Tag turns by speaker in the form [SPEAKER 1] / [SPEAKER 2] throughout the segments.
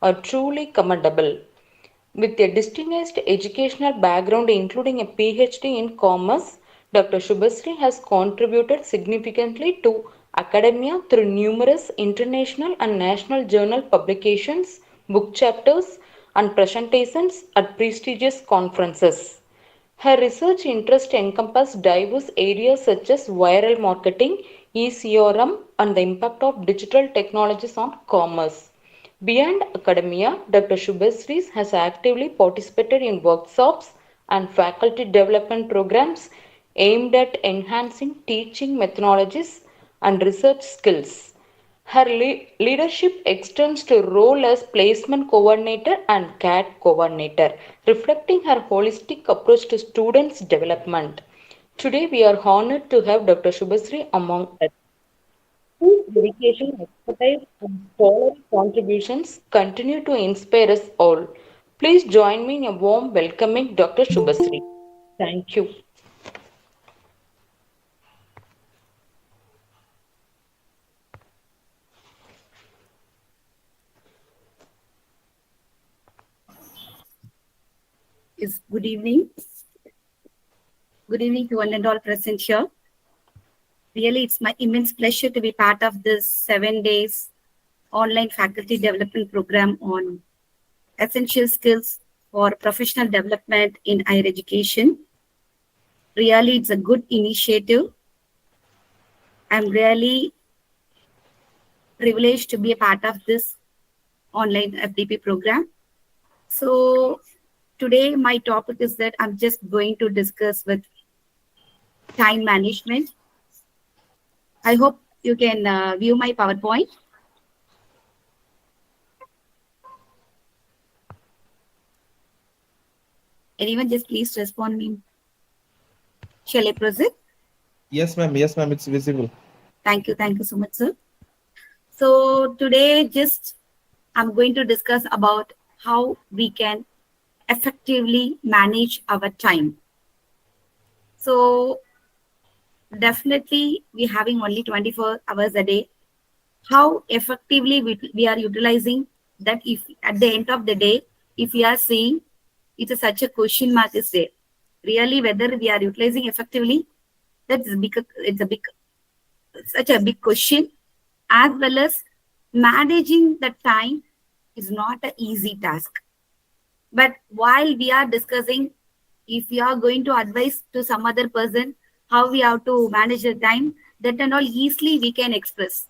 [SPEAKER 1] are truly commendable. With a distinguished educational background, including a PhD in commerce, Dr. Shubhasri has contributed significantly to academia through numerous international and national journal publications, book chapters, and presentations at prestigious conferences. Her research interests encompass diverse areas such as viral marketing, e-CRM, and the impact of digital technologies on commerce. Beyond academia, Dr. Shubhasri has actively participated in workshops and faculty development programs aimed at enhancing teaching methodologies and research skills. Her leadership extends to role as placement coordinator and CAT coordinator, reflecting her holistic approach to students' development. Today, we are honored to have Dr. Shubhasri among us, whose dedication, expertise, and scholarly contributions continue to inspire us all. Please join me in a warm welcoming Dr. Shubhasri. Thank you.
[SPEAKER 2] Is good evening. Good evening to one and all present here. Really, it's my immense pleasure to be part of this 7 days online faculty development program on essential skills for professional development in higher education. Really, it's a good initiative. I'm really privileged to be a part of this online FDP program. So today my topic is that I'm just going to discuss with time management. I hope you can view my PowerPoint. Anyone just please respond me. Shall I proceed?
[SPEAKER 3] Yes, ma'am. Yes, ma'am. It's visible.
[SPEAKER 2] Thank you. Thank you so much, sir. So today just I'm going to discuss about how we can effectively manage our time. So definitely we're having only 24 hours a day. How effectively we are utilizing that, if at the end of the day, if we are seeing it's such a question mark is there. Really, whether we are utilizing effectively, that's such a big question, as well as managing the time is not an easy task. But while we are discussing, if we are going to advise to some other person how we have to manage the time, that and all easily we can express.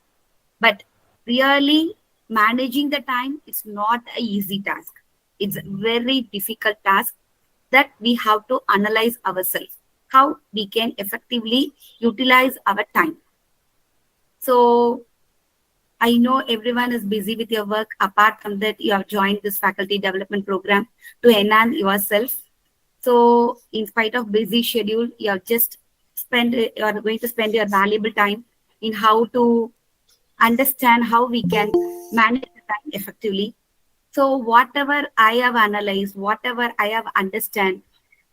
[SPEAKER 2] But really managing the time is not an easy task. It's a very difficult task that we have to analyze ourselves, how we can effectively utilize our time. So I know everyone is busy with your work. Apart from that, you have joined this faculty development program to enhance yourself. So in spite of busy schedule, you are going to spend your valuable time in how to understand how we can manage the time effectively. So whatever I have analyzed, whatever I have understand,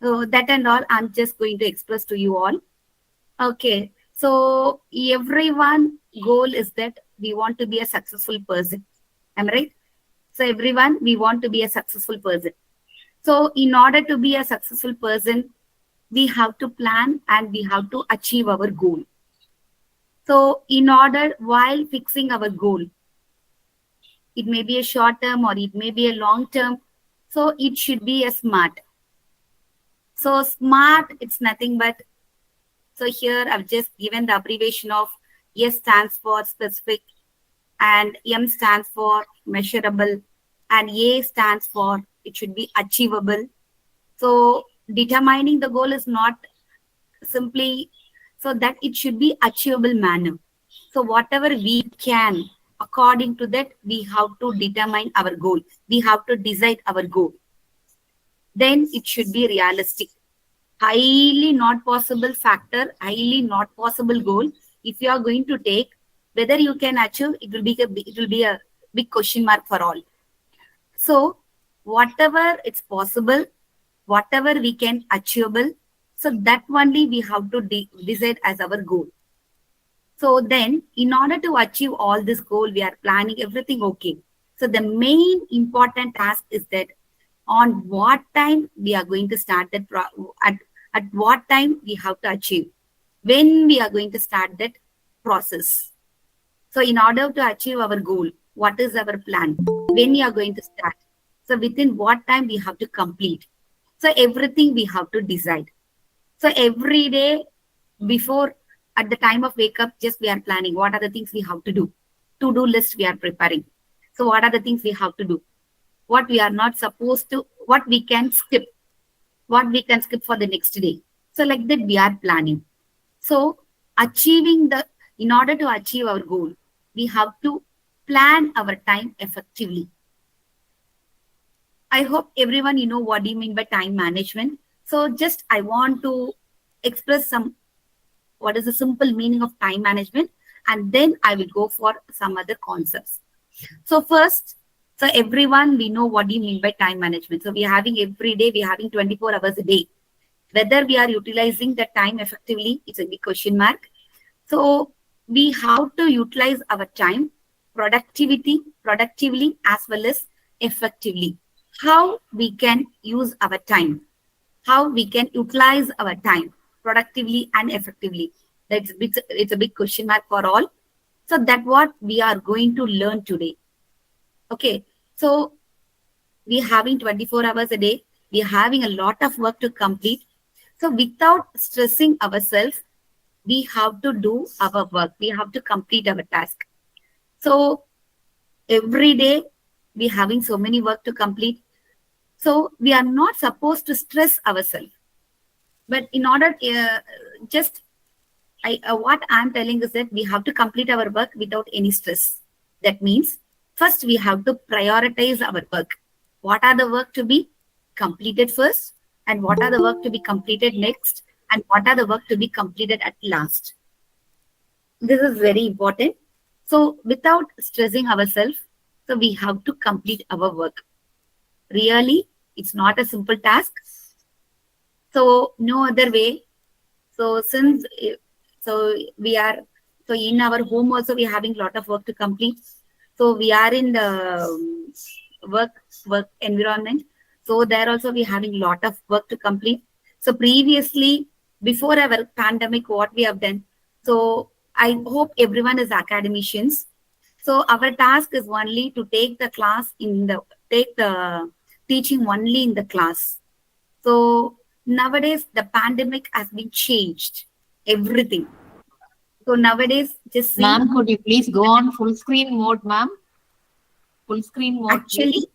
[SPEAKER 2] that and all I'm just going to express to you all. Okay, so everyone goal is that we want to be a successful person. Am I right? So everyone, we want to be a successful person. So in order to be a successful person, we have to plan and we have to achieve our goal. So in order, while fixing our goal, it may be a short term or it may be a long term. So it should be a smart. So smart, it's nothing but, so here I've just given the abbreviation of S stands for specific, and M stands for measurable, and A stands for it should be achievable. So determining the goal is not simply so that it should be achievable manner. So whatever we can, according to that, we have to determine our goal. We have to decide our goal. Then it should be realistic. Highly not possible factor, highly not possible goal. If you are going to take, whether you can achieve, it will be a big question mark for all. So whatever it's possible, whatever we can achievable, so that only we have to decide as our goal. So then, in order to achieve all this goal, we are planning everything okay. So the main important task is that on what time we are going to start that at what time we have to achieve, when we are going to start that process. So in order to achieve our goal, what is our plan? When we are going to start? So within what time we have to complete? So everything we have to decide. So every day before at the time of wake up, just we are planning what are the things we have to do. To-do list we are preparing. So what are the things we have to do? What we are not supposed to, what we can skip, what we can skip for the next day. So like that we are planning. So achieving the, in order to achieve our goal, we have to plan our time effectively. I hope everyone you know what do you mean by time management. So just I want to express some what is the simple meaning of time management, and then I will go for some other concepts. So first, so everyone we know what do you mean by time management. So we are having every day, we are having 24 hours a day. Whether we are utilizing the time effectively, it's a big question mark. So we have to utilize our time productively as well as effectively. How we can use our time, how we can utilize our time productively and effectively. It's a big question mark for all. So that's what we are going to learn today. Okay, so we're having 24 hours a day. We're having a lot of work to complete. So without stressing ourselves, we have to do our work. We have to complete our task. So every day we're having so many work to complete. So we are not supposed to stress ourselves. But in order, what I'm telling is that we have to complete our work without any stress. That means first we have to prioritize our work. What are the work to be completed first, and what are the work to be completed next, and what are the work to be completed at last. This is very important. So without stressing ourselves, so we have to complete our work. Really, it's not a simple task. So no other way. So since we are, so in our home also we are having a lot of work to complete. So we are in the work environment. So there also we are having a lot of work to complete. So previously, before our pandemic, what we have done. So I hope everyone is academicians. So our task is only to take the class take the teaching only in the class. So nowadays the pandemic has been changed everything. So nowadays, just see.
[SPEAKER 4] Ma'am, could you please go on full screen mode, ma'am? Full screen mode.
[SPEAKER 2] Actually,
[SPEAKER 4] please.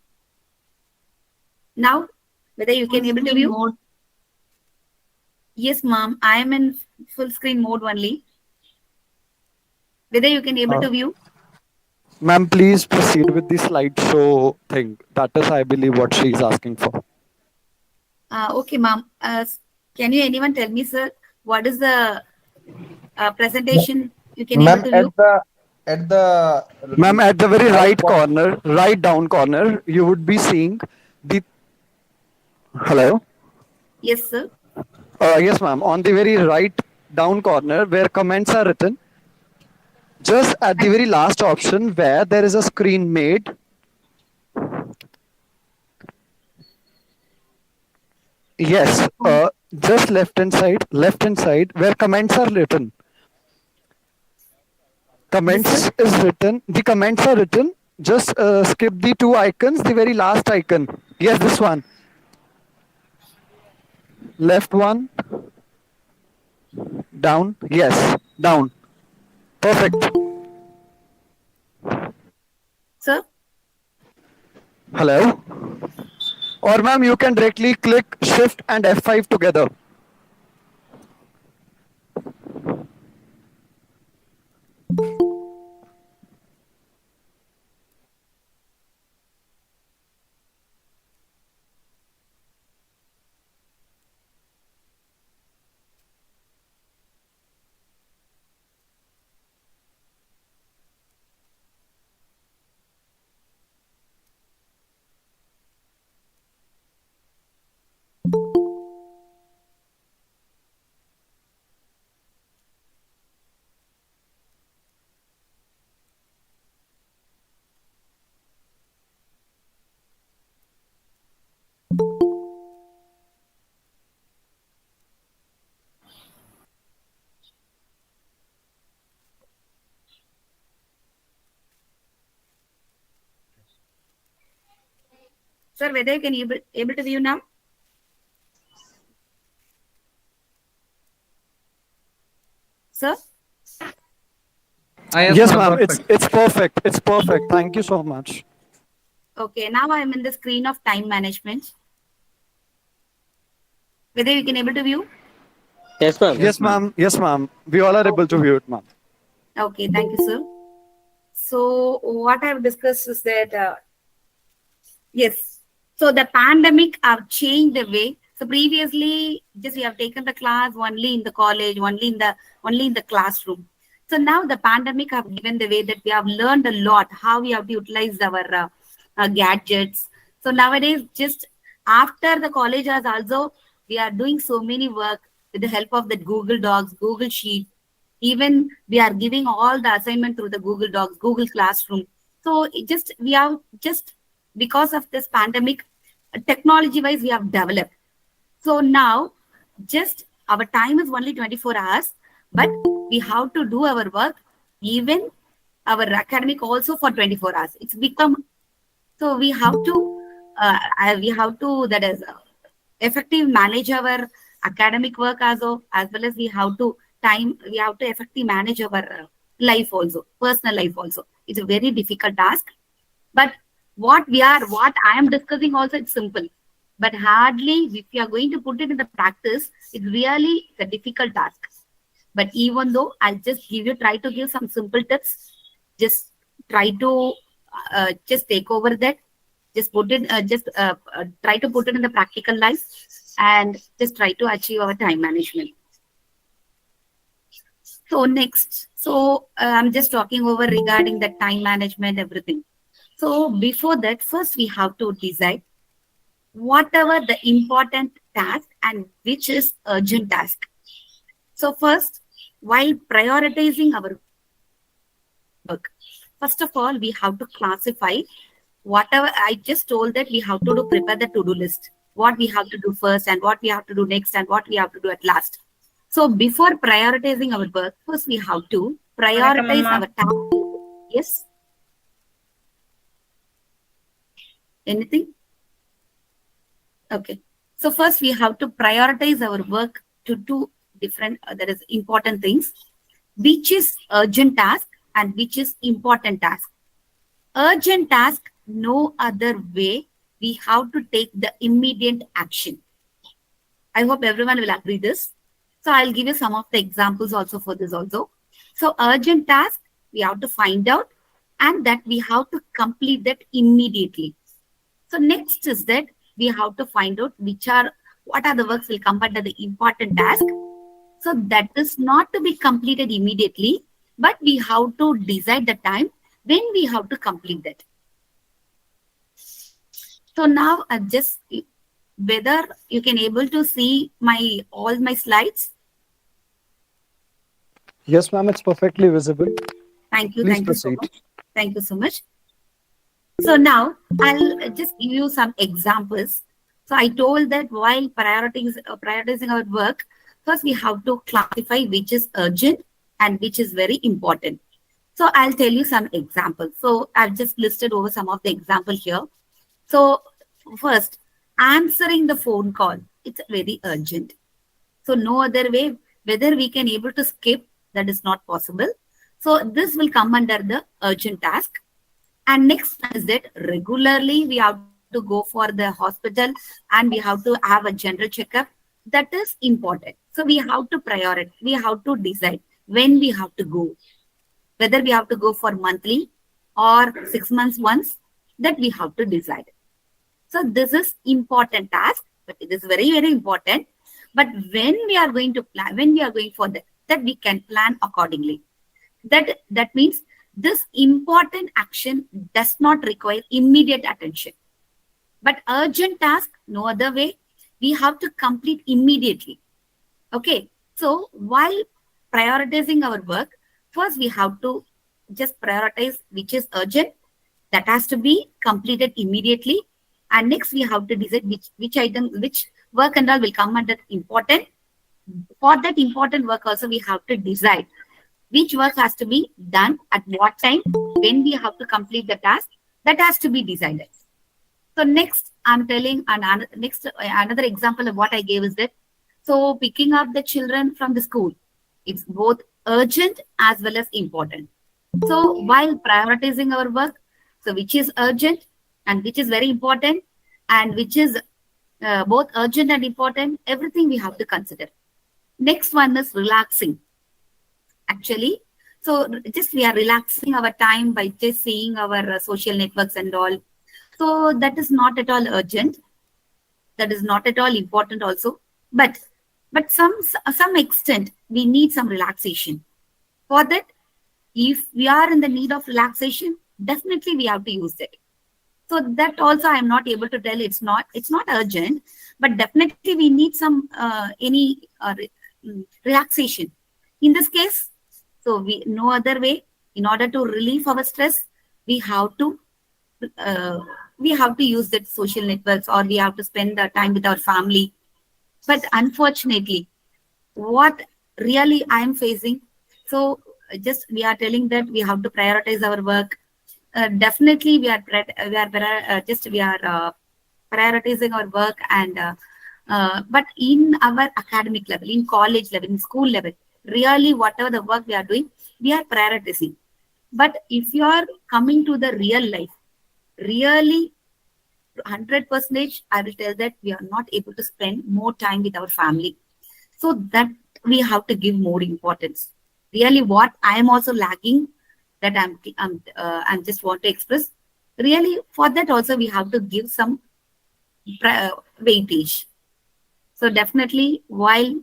[SPEAKER 2] Now, whether you can able to view.
[SPEAKER 4] Mode.
[SPEAKER 2] Yes, ma'am. I am in full screen mode only. Whether you can able to view.
[SPEAKER 5] Ma'am, please proceed with the slideshow thing. That is, I believe, what she is asking for.
[SPEAKER 2] Okay, ma'am. Can you anyone tell me, sir, what is the presentation you can able to view?
[SPEAKER 5] Ma'am, at the very right corner, right down corner, you would be seeing the. Hello.
[SPEAKER 2] Yes, sir.
[SPEAKER 5] Yes, ma'am. On the very right down corner, where comments are written, just at the very last option, where there is a screen made. Yes, just left hand side, where comments are written. Comments is written. The comments are written. Just skip the two icons. The very last icon. Yes, this one. Left one. Down. Yes, down. Perfect.
[SPEAKER 2] Sir.
[SPEAKER 5] Hello. Or ma'am, you can directly click Shift and F5 together.
[SPEAKER 2] Sir, whether you can able to view now? Sir?
[SPEAKER 5] Yes, ma'am. It's perfect. It's perfect. Thank you so much.
[SPEAKER 2] Okay, now I am in the screen of time management. Whether you can able to view?
[SPEAKER 6] Yes, ma'am.
[SPEAKER 5] Yes, ma'am. Yes, ma'am. We all are able to view it, ma'am.
[SPEAKER 2] Okay, thank you, sir. So what I've discussed is that, yes, so the pandemic have changed the way. So previously, just we have taken the class only in the college, only in the classroom. So now the pandemic have given the way that we have learned a lot how we have to utilize our gadgets. So nowadays, just after the college has also, we are doing so many work with the help of the Google Docs, Google Sheet. Even we are giving all the assignment through the Google Docs, Google Classroom. So we have just because of this pandemic, technology wise, we have developed. So now just our time is only 24 hours, but we have to do our work, even our academic also for 24 hours. It's become, so we have to that is effective manage our academic work as well as we have to effectively manage our life also, personal life also. It's a very difficult task, but what I am discussing also, it's simple, but hardly if you are going to put it in the practice, it's really a difficult task. But even though I'll just try to give some simple tips, just try to just take over that, just put it, try to put it in the practical life, and just try to achieve our time management. So next, I'm just talking over regarding the time management, everything. So before that, first we have to decide whatever the important task and which is urgent task. So first, while prioritizing our work, first of all, we have to classify whatever I just told that we have to prepare the to-do list, what we have to do first and what we have to do next and what we have to do at last. So before prioritizing our work, first we have to prioritize our task. Yes. Anything? Okay. So first we have to prioritize our work to two different, that is important things, which is urgent task and which is important task. Urgent task, no other way, we have to take the immediate action. I hope everyone will agree this. So I'll give you some of the examples also for this also. So urgent task, we have to find out and that we have to complete that immediately. So next is that we have to find out what are the works will come under the important task. So that is not to be completed immediately, but we have to decide the time when we have to complete that. So now just whether you can able to see all my slides.
[SPEAKER 5] Yes, ma'am. It's perfectly visible.
[SPEAKER 2] Thank you.
[SPEAKER 5] Please
[SPEAKER 2] Thank
[SPEAKER 5] proceed.
[SPEAKER 2] you so much. Thank you so much. So now I'll just give you some examples. So I told that while prioritizing our work, first we have to classify which is urgent and which is very important. So I'll tell you some examples. So I've just listed over some of the examples here. So first, answering the phone call, it's very urgent. So no other way, whether we can able to skip, that is not possible. So this will come under the urgent task. And next is that regularly we have to go for the hospital and we have to have a general checkup. That is important. So we have to prioritize. We have to decide when we have to go. Whether we have to go for monthly or 6 months once, that we have to decide. So this is important task, but it is very, very important. But when we are going to plan, when we are going for that we can plan accordingly. That means this important action does not require immediate attention. But urgent task, no other way, we have to complete immediately. Okay. So while prioritizing our work, first we have to just prioritize which is urgent, that has to be completed immediately. And next we have to decide which item, which work and all will come under important. For that important work also we have to decide which work has to be done at what time, when we have to complete the task, that has to be decided. So next, I'm telling another example of what I gave is that, so picking up the children from the school, it's both urgent as well as important. So while prioritizing our work, so which is urgent and which is very important, and which is both urgent and important, everything we have to consider. Next one is relaxing. Actually, so just we are relaxing our time by just seeing our social networks and all. So that is not at all urgent. That is not at all important also. But some extent we need some relaxation. For that, if we are in the need of relaxation, definitely we have to use it. So that also I am not able to tell. It's not urgent, but definitely we need some relaxation. In this case, so we no other way. In order to relieve our stress, we have to use that social networks, or we have to spend the time with our family. But unfortunately, what really I am facing, so just we are telling that we have to prioritize our work. Definitely we are prioritizing our work, and but in our academic level, in college level, in school level, really whatever the work we are doing, we are prioritizing. But if you are coming to the real life, really 100%, I will tell that we are not able to spend more time with our family. So that we have to give more importance. Really, what I am also lacking, that I'm just want to express. Really, for that also we have to give some weightage. So definitely, while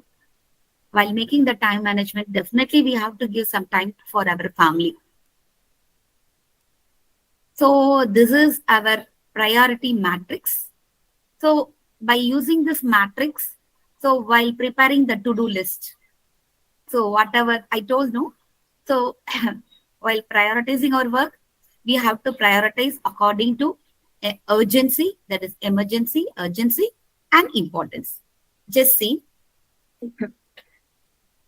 [SPEAKER 2] making the time management, definitely we have to give some time for our family. So this is our priority matrix. So by using this matrix, so while preparing the to-do list, so whatever I told, no, so while prioritizing our work, we have to prioritize according to urgency, that is emergency, urgency, and importance. Just see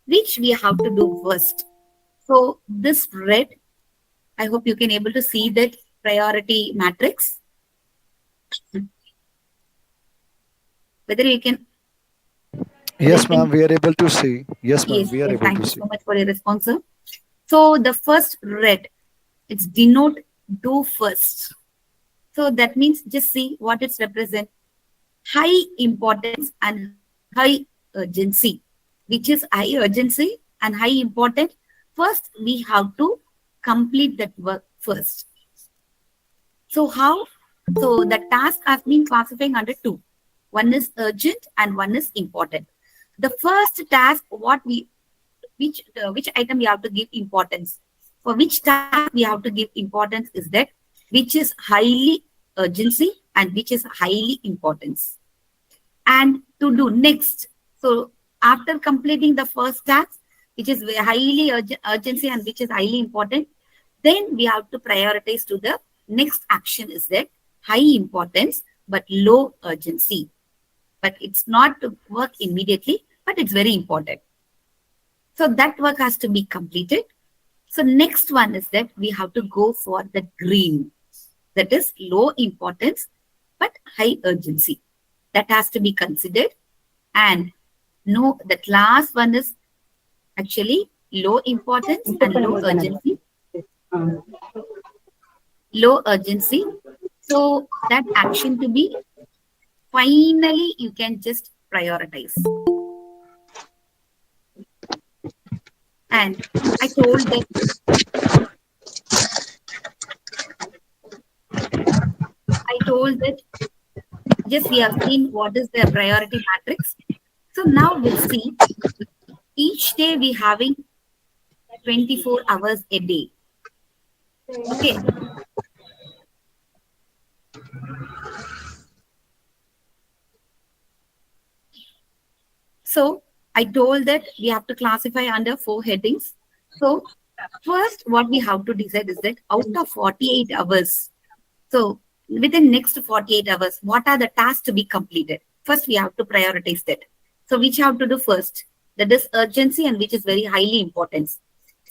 [SPEAKER 2] which we have to do first. So this red, I hope you can able to see that priority matrix. Whether you can.
[SPEAKER 5] Yes, ma'am, we are able to see. Yes, ma'am,
[SPEAKER 2] Yes,
[SPEAKER 5] we are able
[SPEAKER 2] thank
[SPEAKER 5] to
[SPEAKER 2] you
[SPEAKER 5] see.
[SPEAKER 2] so much for your response, sir. So the first red, it's denote do first. So that means just see what it's represent. High importance and high urgency. Which is high urgency and high important? First, we have to complete that work first. So how? So the task has been classifying under two. One is urgent and one is important. The first task, which item we have to give importance? For which task we have to give importance is that which is highly urgency and which is highly importance. And to do next. So after completing the first task, which is highly urgency and which is highly important, then we have to prioritize to the next action is that high importance but low urgency. But it's not to work immediately, but it's very important. So that work has to be completed. So next one is that we have to go for the green. That is low importance but high urgency. That has to be considered. And no, that last one is actually low importance and low urgency. Low urgency. So that action to be finally you can just prioritize. And I told that just we have seen what is the priority matrix. So now we'll see each day we having 24 hours a day. Okay. So I told that we have to classify under 4 headings. So first, what we have to decide is that out of 48 hours, so within next 48 hours, what are the tasks to be completed? First, we have to prioritize that. So which have to do first? That is urgency and which is very highly important.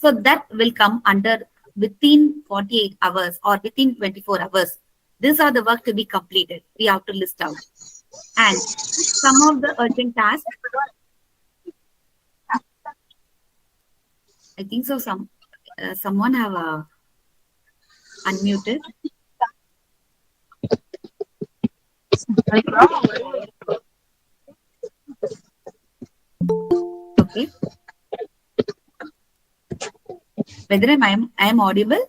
[SPEAKER 2] So that will come under within 48 hours or within 24 hours. These are the work to be completed. We have to list out. And some of the urgent tasks, I think so. Someone have unmuted. Okay. Whether I am audible?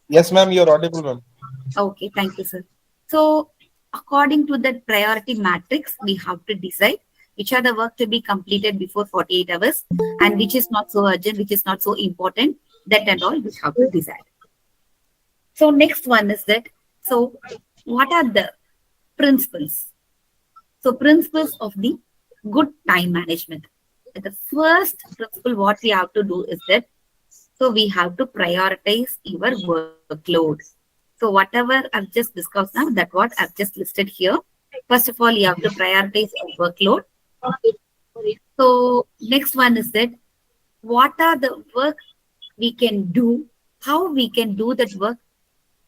[SPEAKER 3] Yes, ma'am, you're audible, ma'am.
[SPEAKER 2] Okay, thank you, sir. So, according to that priority matrix, we have to decide which are the work to be completed before 48 hours and which is not so urgent, which is not so important. That and all we have to decide. So, next one is that, so what are the principles? So, principles of the good time management. The first principle what we have to do is that, so we have to prioritize your workload. So whatever I've just discussed now, that what I've just listed here. First of all, you have to prioritize your workload. So next one is that what are the work we can do, how we can do that work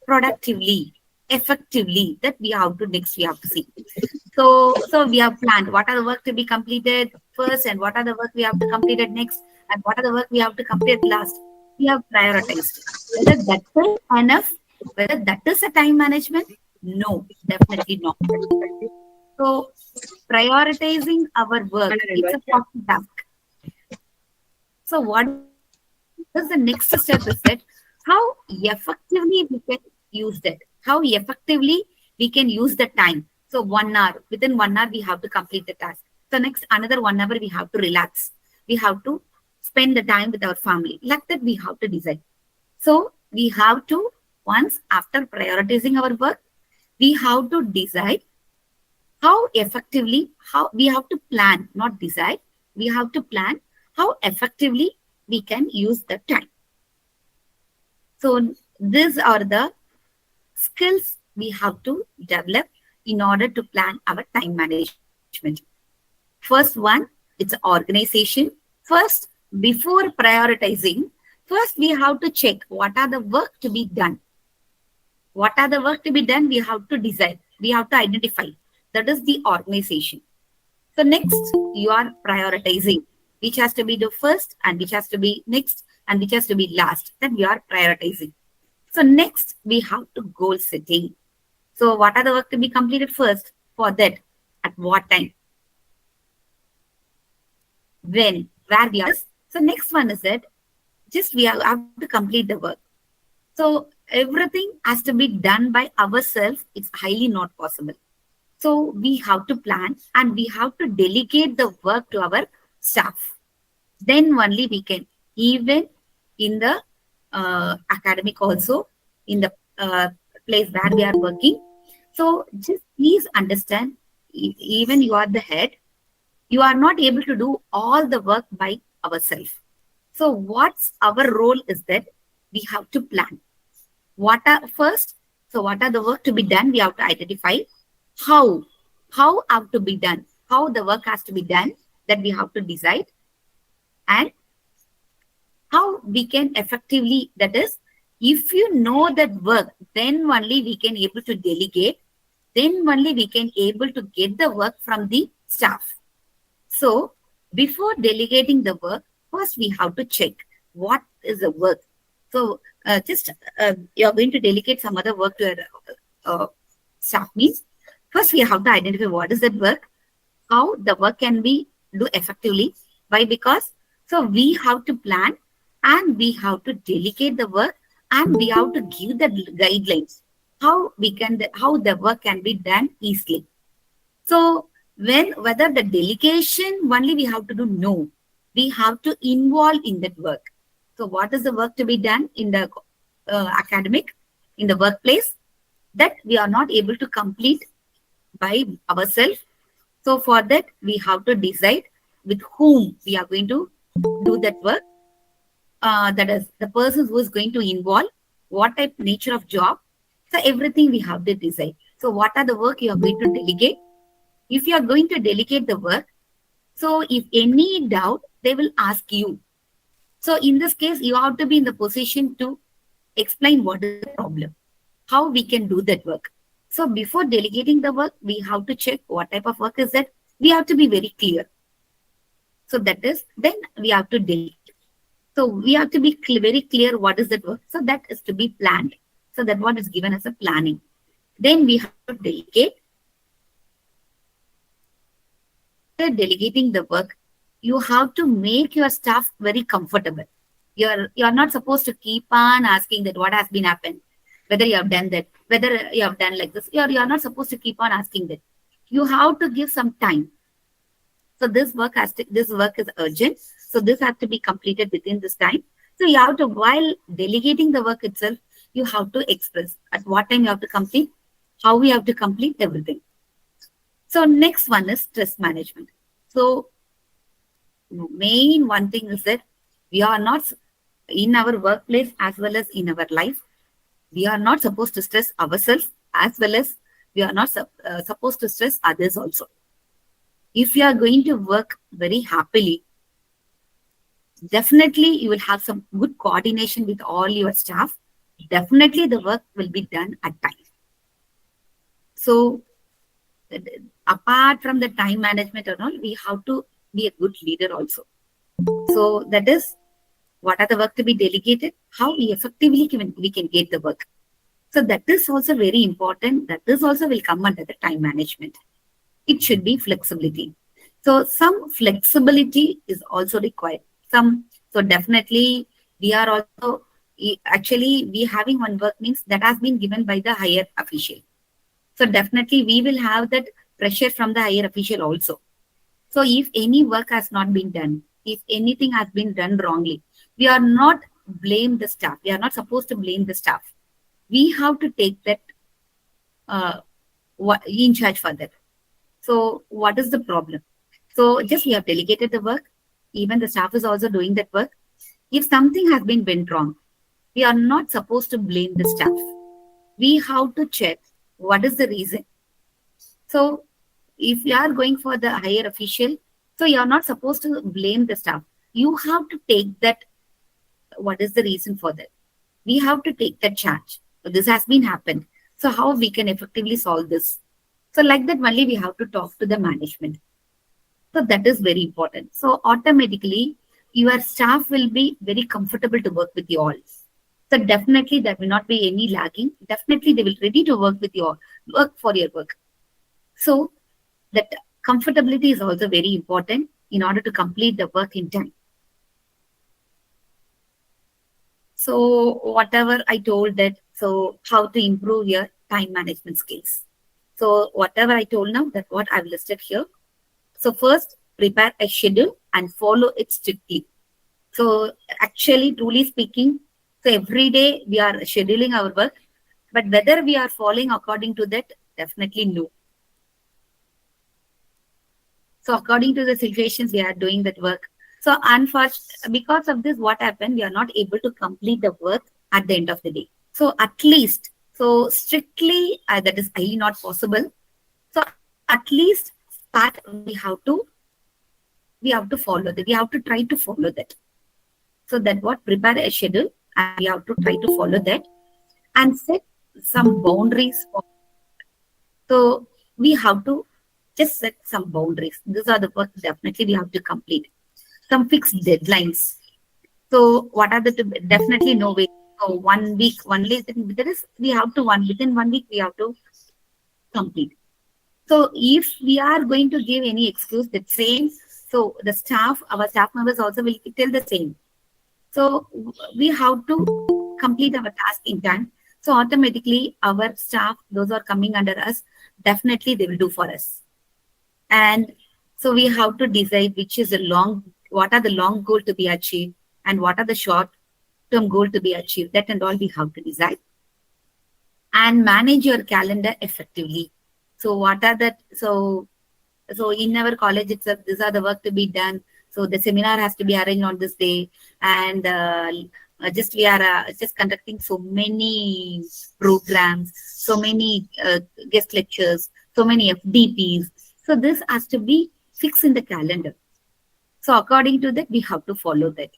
[SPEAKER 2] productively, effectively, that we have to see. So we have planned what are the work to be completed first and what are the work we have to complete it next and what are the work we have to complete last. We have prioritized. Whether that is enough, whether that is a time management, no, definitely not. So prioritizing our work, it's a important task. So what is the next step is that how effectively we can use that, how effectively we can use the time. So 1 hour, within 1 hour, we have to complete the task. So next, another 1 hour, we have to relax. We have to spend the time with our family. Like that, we have to decide. So we have to, once after prioritizing our work, we have to decide how effectively, how we have to plan, not decide. We have to plan how effectively we can use the time. So these are the skills we have to develop in order to plan our time management. First one, it's organization. First, before prioritizing, first we have to check what are the work to be done. What are the work to be done? We have to decide. We have to identify. That is the organization. So next, you are prioritizing, which has to be the first and which has to be next and which has to be last. Then we are prioritizing. So next, we have to goal setting. So what are the work to be completed first? For that, at what time? When? Where we are? So next one is that just we have to complete the work. So everything has to be done by ourselves. It's highly not possible. So we have to plan and we have to delegate the work to our staff. Then only we can, even in the academic also, in the place where we are working. So just please understand, even you are the head, you are not able to do all the work by ourselves. So what's our role is that we have to plan. What are the work to be done? We have to identify how have to be done, how the work has to be done, that we have to decide, and how we can effectively, that is, if you know that work, then only we can able to delegate, then only we can able to get the work from the staff. So before delegating the work, first we have to check what is the work. So you are going to delegate some other work to a staff means, first we have to identify what is that work, how the work can be do effectively. Why? Because so we have to plan and we have to delegate the work and we have to give the guidelines how the work can be done easily. So whether the delegation only we have to do, no, we have to involve in that work. So what is the work to be done in the academic, in the workplace, that we are not able to complete by ourselves. So for that, we have to decide with whom we are going to do that work. That is the person who is going to involve, what type nature of job. So everything we have to decide. So what are the work you are going to delegate? If you are going to delegate the work, so if any doubt, they will ask you. So in this case, you have to be in the position to explain what is the problem, how we can do that work. So before delegating the work, we have to check what type of work is that. We have to be very clear. So that is, then we have to delegate. So we have to be very clear what is that work. So that is to be planned. So that what is given as a planning. Then we have to delegate. After delegating the work, you have to make your staff very comfortable. You're not supposed to keep on asking that what has been happened, whether you have done that, whether you have done like this. You're not supposed to keep on asking that. You have to give some time. So this work is urgent. So this has to be completed within this time. So you have to, while delegating the work itself, you have to express at what time you have to complete, how we have to complete everything. So next one is stress management. So main one thing is that we are not, in our workplace as well as in our life, we are not supposed to stress ourselves as well as we are not supposed to stress others also. If you are going to work very happily, definitely you will have some good coordination with all your staff. Definitely the work will be done at time. So apart from the time management and all, we have to be a good leader also. So that is, what are the work to be delegated, how effectively we can get the work. So that is also very important. That is also will come under the time management. It should be flexibility. So some flexibility is also required. So definitely we are also, actually we having one work means that has been given by the higher official. So definitely we will have that pressure from the higher official also. So if any work has not been done, if anything has been done wrongly, we are not blame the staff. We are not supposed to blame the staff. We have to take that in charge for that. So what is the problem? So just we have delegated the work. Even the staff is also doing that work. If something has been went wrong, we are not supposed to blame the staff. We have to check what is the reason. So if you are going for the higher official, so you are not supposed to blame the staff. You have to take that, what is the reason for that? We have to take that charge. So this has been happened. So how we can effectively solve this? So like that only we have to talk to the management. So that is very important. So automatically your staff will be very comfortable to work with you all. So definitely there will not be any lagging. Definitely they will ready to work with you, work for your work. So that comfortability is also very important in order to complete the work in time. So whatever I told that, so how to improve your time management skills. So whatever I told now, that what I've listed here. So first, prepare a schedule and follow it strictly. So actually, truly speaking, so every day we are scheduling our work, but whether we are following according to that, definitely no. So according to the situations, we are doing that work. So unfortunately, because of this, what happened? We are not able to complete the work at the end of the day. So at least, so strictly, that is highly not possible. So at least that we have to follow that. We have to try to follow that. So that what, prepare a schedule and we have to try to follow that and set some boundaries. So we have to just set some boundaries. These are the work definitely we have to complete. Some fixed deadlines. So what are the, definitely no way. So 1 week, only there is, we have to within 1 week we have to complete. So if we are going to give any excuse, that same, so the staff, our staff members also will tell the same. So we have to complete our task in time. So automatically our staff, those are coming under us, definitely they will do for us. And so we have to decide which is what are the long goal to be achieved and what are the short term goal to be achieved. That and all we have to decide. And manage your calendar effectively. So what are that? So in our college itself, these are the work to be done. So the seminar has to be arranged on this day, and we are just conducting so many programs, so many guest lectures, so many FDPs. So this has to be fixed in the calendar. So according to that, we have to follow that.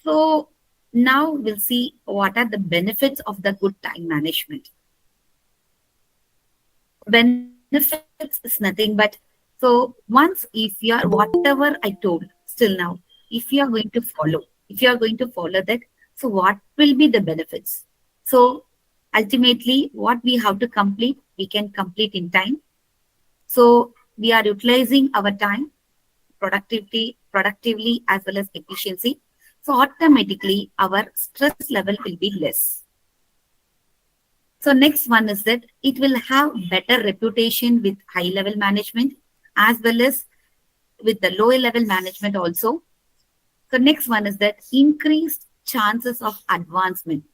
[SPEAKER 2] So now we'll see what are the benefits of the good time management. Benefits is nothing but, so once if you are whatever I told still now, if you are going to follow, that, so what will be the benefits? So ultimately what we have to complete, we can complete in time. So we are utilizing our time productively as well as efficiency. So automatically our stress level will be less. So next one is that it will have better reputation with high level management as well as with the lower level management also. So next one is that increased chances of advancement.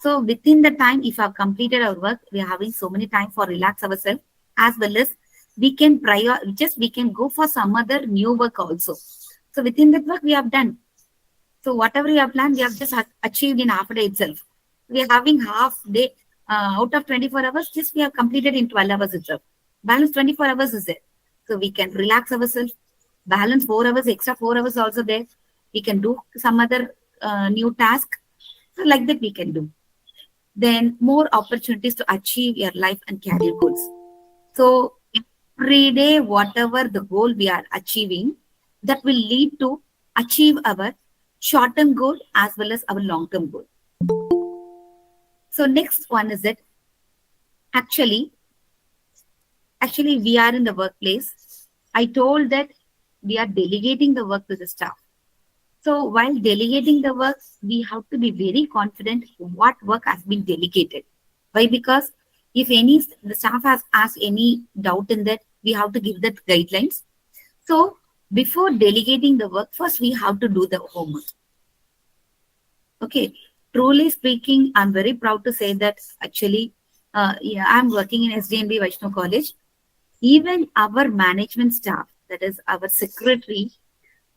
[SPEAKER 2] So within the time, if I've completed our work, we are having so many time for relax ourselves, as well as we can we can go for some other new work also. So within that work we have done. So whatever we have planned, we have just achieved in half a day itself. We are having half day out of 24 hours, just we have completed in 12 hours itself. Balance 24 hours is there. So we can relax ourselves, balance 4 hours, extra 4 hours also there. We can do some other new task. So like that we can do. Then more opportunities to achieve your life and career goals. So every day, whatever the goal we are achieving, that will lead to achieve our short-term goal as well as our long-term goal. So next one is that actually we are in the workplace. I told that we are delegating the work to the staff. So while delegating the work, we have to be very confident what work has been delegated. Why? Because if the staff has asked any doubt in that, we have to give that guidelines. So before delegating the work, first we have to do the homework. Okay. Truly speaking, I'm very proud to say that actually, I'm working in SDNB Vaishnav College. Even our management staff, that is our secretary,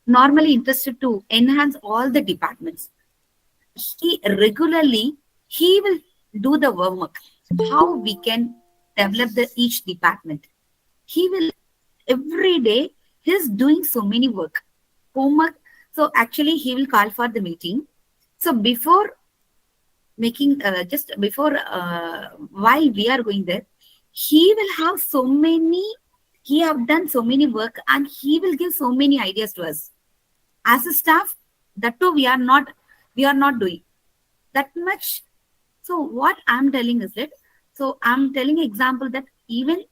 [SPEAKER 2] normally interested to enhance all the departments. He will do the homework, how we can develop each department. He will every day, he's doing so many homework. So actually he will call for the meeting. So before making, while we are going there, he will have he have done so many work and he will give so many ideas to us. As a staff, that too we are not doing that much. So what I'm telling is that, so I'm telling example that even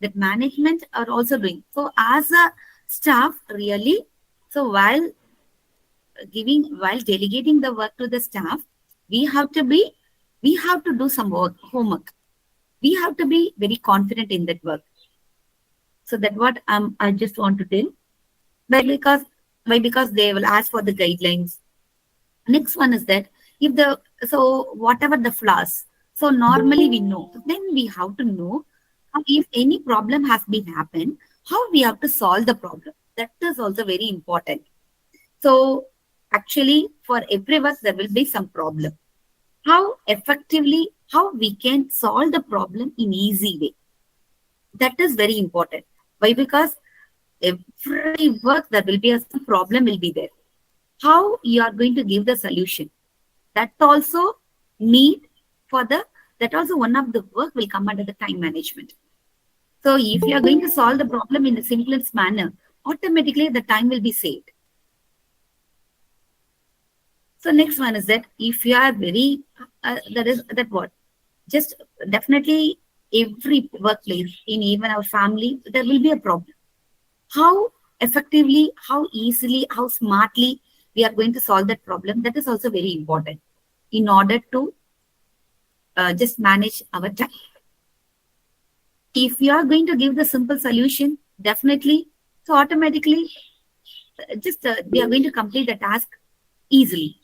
[SPEAKER 2] that management are also doing. So as a staff, really, so while delegating the work to the staff, we have to do some homework. We have to be very confident in that work. So that's what I just want to tell. But because they will ask for the guidelines. Next one is that whatever the flaws, so normally we know, then we have to know if any problem has been happened, how we have to solve the problem. That is also very important. So actually for every work there will be some problem. How we can solve the problem in easy way. That is very important. Why? Because every work there will be some problem will be there. How you are going to give the solution? That also one of the work will come under the time management. So if you are going to solve the problem in the simplest manner, automatically the time will be saved. So next one is that if you are very, just definitely every workplace, in even our family, there will be a problem. How effectively, how easily, how smartly we are going to solve that problem, that is also very important in order to just manage our time. If you are going to give the simple solution, definitely, so automatically, we are going to complete the task easily.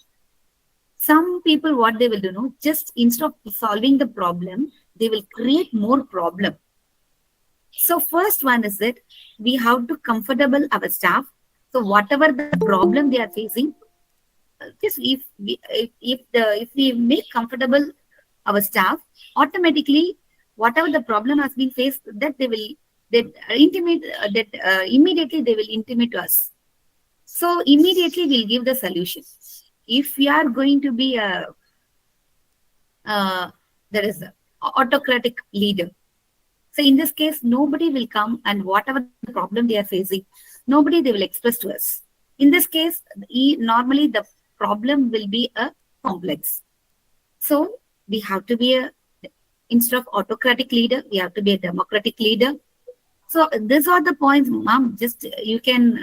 [SPEAKER 2] Some people, what they will do, just instead of solving the problem, they will create more problem. So first one is that we have to comfortable our staff. So whatever the problem they are facing, just if we make comfortable our staff, automatically whatever the problem has been faced, that immediately they will intimate to us. So immediately we'll give the solution. if we are going to be a there is a autocratic leader, so in this case, nobody will come and whatever the problem they are facing, nobody they will express to us. In this case, normally the problem will be a complex. So we have to be instead of autocratic leader, we have to be a democratic leader. So these are the points, ma'am. Just you can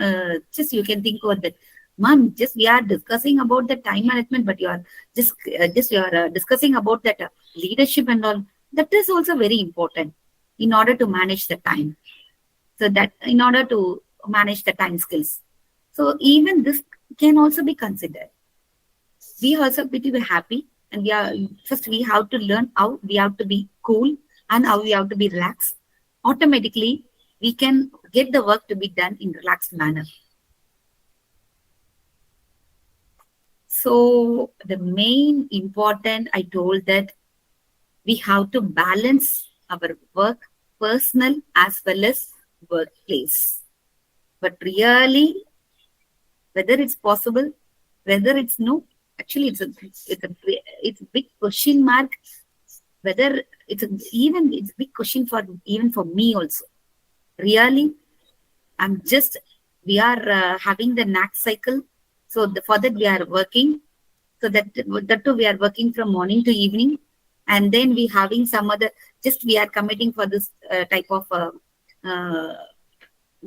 [SPEAKER 2] think about that, ma'am. Just we are discussing about the time management, but you are discussing about that leadership and all. That is also very important in order to manage the time. So that in order to manage the time skills. So even this can also be considered. We also need to be happy, and we have to learn how we have to be cool and how we have to be relaxed. Automatically, we can get the work to be done in relaxed manner. So the main important, I told that we have to balance our work, personal as well as workplace. But really, whether it's possible, whether it's no, actually it's a big question mark. Whether it's a big question even for me also. Really, we are having the NAC cycle. So for that we are working. So that too we are working from morning to evening. And then we having some other, we are committing for this type of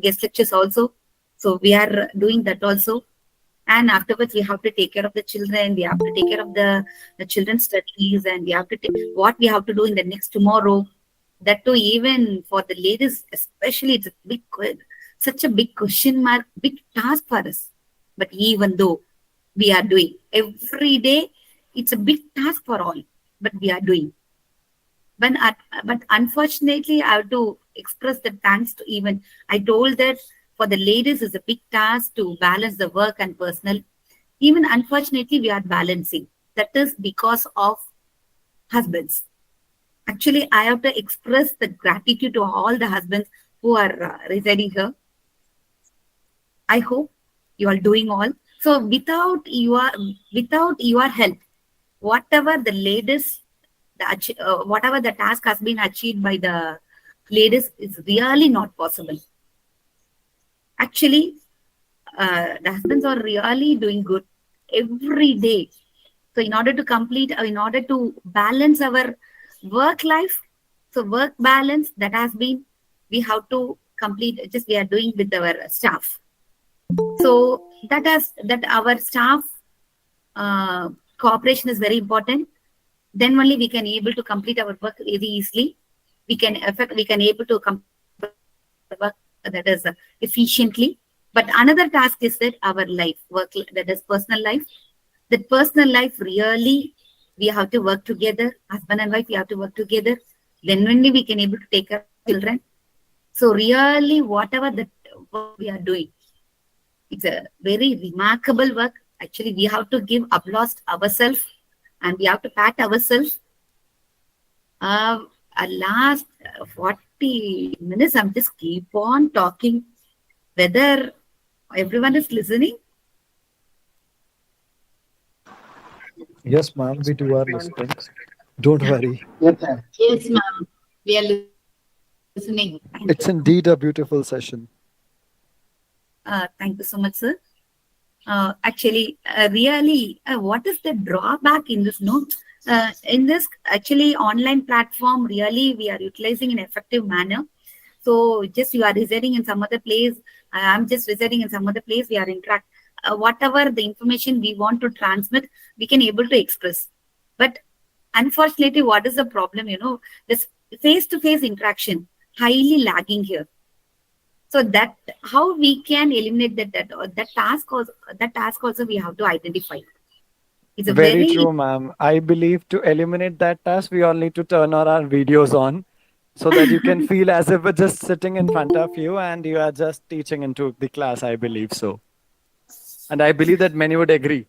[SPEAKER 2] guest lectures also. So we are doing that also. And afterwards, we have to take care of the children. We have to take care of the children's studies, and we have to take what we have to do in the next tomorrow. That too, even for the ladies, especially, it's such a big question mark, big task for us. But even though we are doing every day, it's a big task for all. But we are doing. But unfortunately, I have to express the thanks to even. I told that for the ladies, it's a big task to balance the work and personal. Even unfortunately, we are balancing. That is because of husbands. Actually, I have to express the gratitude to all the husbands who are residing here. I hope you are doing all. So without your help, whatever the ladies, whatever the task has been achieved by the ladies is really not possible. Actually, the husbands are really doing good every day. So in order to balance our work life, so work balance that has been, we have to complete, we are doing with our staff. So that our staff cooperation is very important. Then only we can able to complete our work very easily. We can able to complete the work that is efficiently. But another task is that our work, that is personal life. That personal life really, we have to work together. Husband and wife, we have to work together. Then only we can able to take care of children. So really, whatever the work we are doing, it's a very remarkable work. Actually, we have to give applause to ourselves, and we have to pat ourselves. Last 40 minutes, I'm just keep on talking. Whether everyone is listening?
[SPEAKER 5] Yes, ma'am, we do are listening. Don't worry.
[SPEAKER 4] Yes, ma'am. We are listening.
[SPEAKER 5] It's indeed a beautiful session.
[SPEAKER 2] Thank you so much, sir. Actually, really, what is the drawback in this? In this actually online platform, really we are utilizing in effective manner. So you are residing in some other place. I'm just residing in some other place. We are interact. Whatever the information we want to transmit, we can able to express. But unfortunately, what is the problem? This face-to-face interaction highly lagging here. So that how we can eliminate that task also we have to identify. It's
[SPEAKER 5] very true, ma'am. I believe to eliminate that task, we all need to turn our videos on so that you can feel as if we're just sitting in front of you and you are just teaching into the class. I believe so. And I believe that many would agree.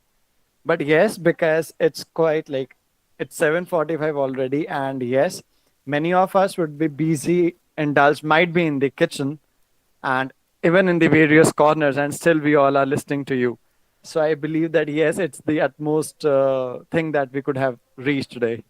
[SPEAKER 5] But yes, because it's quite it's 7:45 already. And yes, many of us would be busy, indulged, might be in the kitchen and even in the various corners, and still we all are listening to you. So I believe that yes, it's the utmost thing that we could have reached today.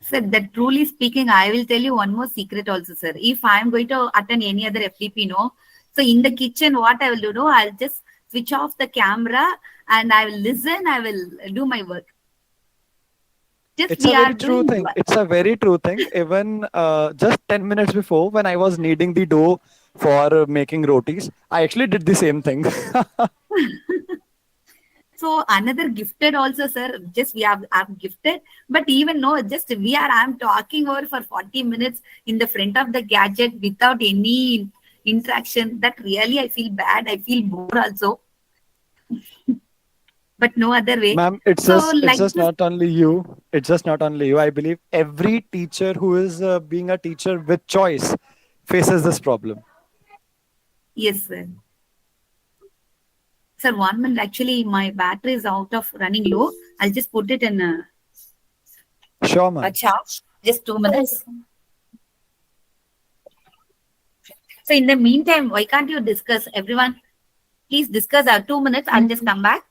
[SPEAKER 2] Sir, that truly speaking, I will tell you one more secret also, sir. If I am going to attend any other FDP, no, so in the kitchen, what I will do, no, I'll just switch off the camera and I will listen, I will do my work. Just
[SPEAKER 5] It's
[SPEAKER 2] we
[SPEAKER 5] a
[SPEAKER 2] are
[SPEAKER 5] very true
[SPEAKER 2] doing
[SPEAKER 5] thing. It's a very true thing. Even just 10 minutes before, when I was kneading the dough for making rotis, I actually did the same thing.
[SPEAKER 2] So another gifted also, sir. Just we have I'm gifted, but even no, just we are. I'm talking over for 40 minutes in the front of the gadget without any interaction. That really I feel bad. I feel bored also, but no other way.
[SPEAKER 5] Ma'am,
[SPEAKER 2] So
[SPEAKER 5] it's
[SPEAKER 2] like
[SPEAKER 5] just
[SPEAKER 2] this,
[SPEAKER 5] not only you. It's just not only you. I believe every teacher who is being a teacher with choice faces this problem.
[SPEAKER 2] yes, sir. Sir, 1 minute. Actually, my battery is out of running low. I'll just put it in
[SPEAKER 5] Sure,
[SPEAKER 2] a
[SPEAKER 5] ma'am.
[SPEAKER 2] charge. Just 2 minutes. So in the meantime, why can't you discuss? Everyone, please discuss. 2 minutes. I'll just come back.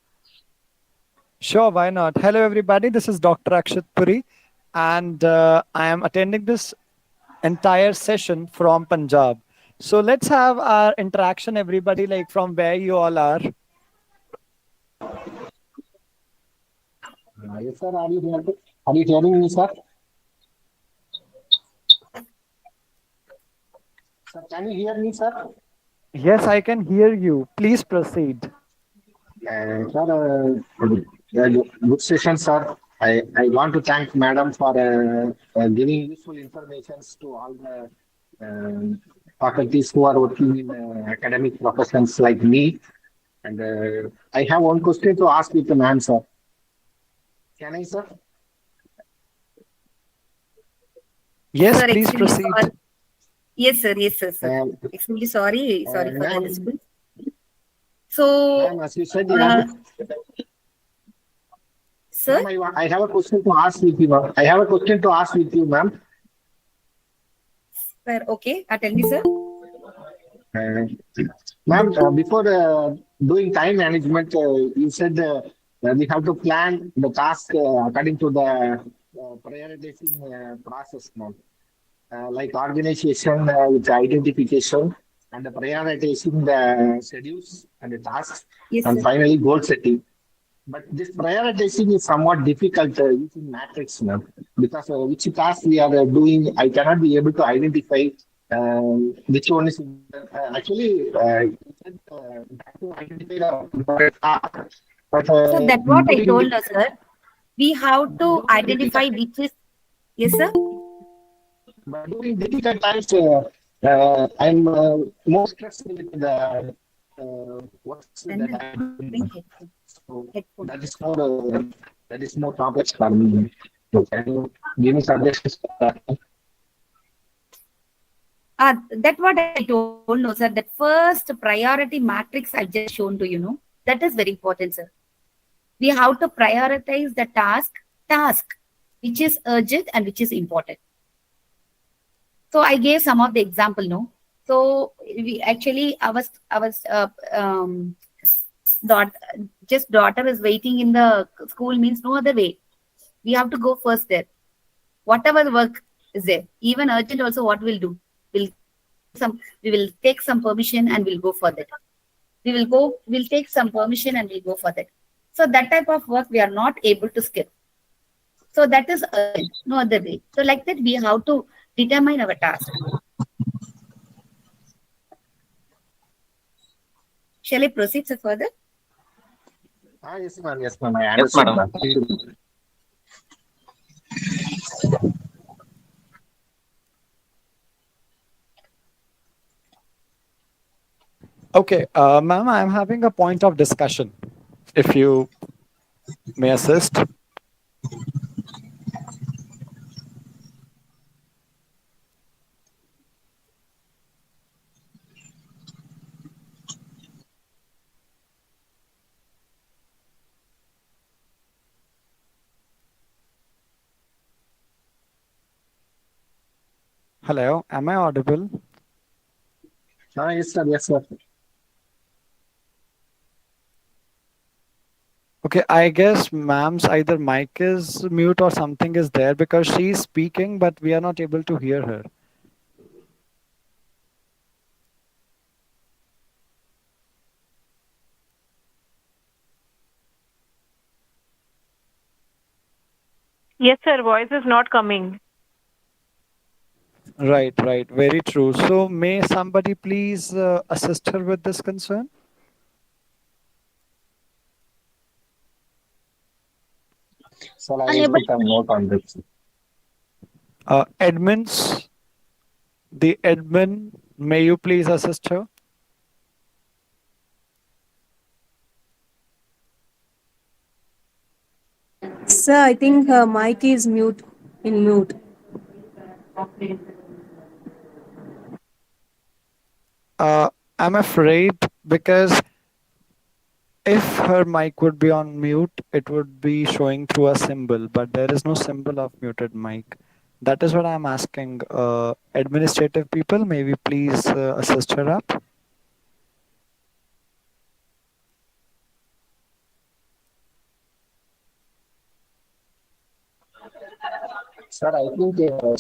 [SPEAKER 5] Sure, why not? Hello, everybody. This is Dr. Akshat Puri, and I am attending this entire session from Punjab. So let's have our interaction, everybody, like from where you all are.
[SPEAKER 6] Yes, sir. Are you hearing me, sir? Sir, can you hear me, sir?
[SPEAKER 5] Yes, I can hear you. Please proceed.
[SPEAKER 6] Sir, good session, sir. I want to thank Madam for giving useful information to all the faculties who are working in academic professions like me. And I have one question to ask with the ma'am, sir. Can I, sir?
[SPEAKER 5] Yes,
[SPEAKER 2] Sir,
[SPEAKER 5] please
[SPEAKER 2] extremely
[SPEAKER 5] proceed.
[SPEAKER 2] sorry. Yes, sir. Yes, sir. Sir.
[SPEAKER 6] Um,
[SPEAKER 2] Extremely sorry. Sorry for the
[SPEAKER 6] ma'am,
[SPEAKER 2] disturbance. So,
[SPEAKER 6] ma'am, as you said, you have,
[SPEAKER 2] sir,
[SPEAKER 6] ma'am, I have a question to ask with you, ma'am. I have a question to ask with you, ma'am.
[SPEAKER 2] sir, okay. Tell me, sir.
[SPEAKER 6] Uh, Ma'am, before doing time management, you said that we have to plan the task according to the prioritizing process, ma'am. Like organization with identification and the prioritizing the schedules and the tasks,
[SPEAKER 2] Yes,
[SPEAKER 6] and
[SPEAKER 2] sir.
[SPEAKER 6] finally goal setting. But this prioritizing is somewhat difficult using matrix, ma'am, because which task we are doing, I cannot be able to identify which one is actually you said, to identify the important task. But
[SPEAKER 2] So that's what I
[SPEAKER 6] during
[SPEAKER 2] told us, sir. We have to identify which is. Yes, sir.
[SPEAKER 6] during difficult times, I'm more stressed with the what's
[SPEAKER 2] Then
[SPEAKER 6] that I'm
[SPEAKER 2] bring
[SPEAKER 6] doing.
[SPEAKER 2] headphone.
[SPEAKER 6] So
[SPEAKER 2] Headphone.
[SPEAKER 6] that is more complex for me. So can you give me suggestions?
[SPEAKER 2] That's what I told, no, sir. That first priority matrix I just shown to you, know, that is very important, sir. We have to prioritize the task, which is urgent and which is important. So I gave some of the example, no. So we actually our daughter, just daughter is waiting in the school means no other way. We have to go first there. Whatever the work is there, even urgent also, what we'll do, we will take some permission and we'll go for that. We'll take some permission and we'll go for that. So that type of work we are not able to skip. So that is urgent, no other way. So like that, we have to determine our task. Shall I proceed sir, further?
[SPEAKER 6] Yes, ma'am. Yes, ma'am. I understand. Ma'am.
[SPEAKER 5] Okay, ma'am, I'm having a point of discussion. If you may assist. Hello, am I audible?
[SPEAKER 6] Yes, sir. Yes, sir.
[SPEAKER 5] Okay, I guess ma'am's either mic is mute or something is there because she's speaking, but we are not able to hear her.
[SPEAKER 7] Yes, sir. Voice is not coming.
[SPEAKER 5] Right, right. Very true. So may somebody please assist her with this concern?
[SPEAKER 6] So I will
[SPEAKER 8] Unable.
[SPEAKER 6] put a note on this.
[SPEAKER 5] Admins, the admin, may you please assist her?
[SPEAKER 8] Sir, I think her mic is mute in mute.
[SPEAKER 5] I'm afraid because if her mic would be on mute, it would be showing through a symbol, but there is no symbol of muted mic. That is what I'm asking. Administrative people, may we please assist her up?
[SPEAKER 6] Sir, I think